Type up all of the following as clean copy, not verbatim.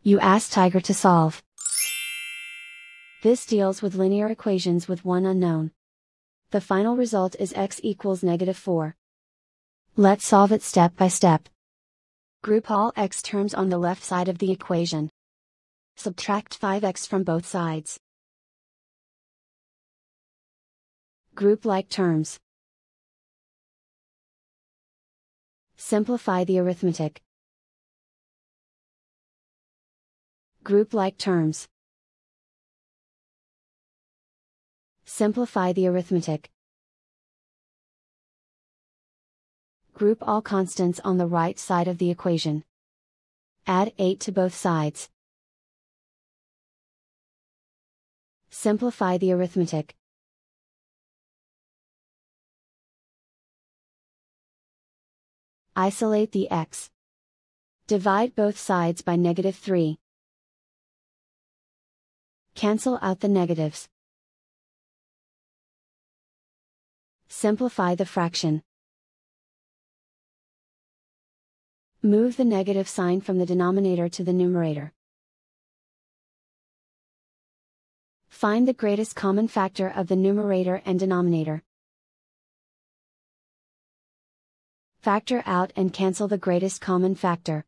You ask Tiger to solve. This deals with linear equations with one unknown. The final result is x equals -4. Let's solve it step by step. Group all x terms on the left side of the equation. Subtract 5x from both sides. Group like terms. Simplify the arithmetic. Group like terms. Simplify the arithmetic. Group all constants on the right side of the equation. Add 8 to both sides. Simplify the arithmetic. Isolate the x. Divide both sides by -3. Cancel out the negatives. Simplify the fraction. Move the negative sign from the denominator to the numerator. Find the greatest common factor of the numerator and denominator. Factor out and cancel the greatest common factor.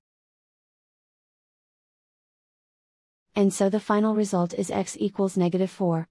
And so the final result is x equals -4.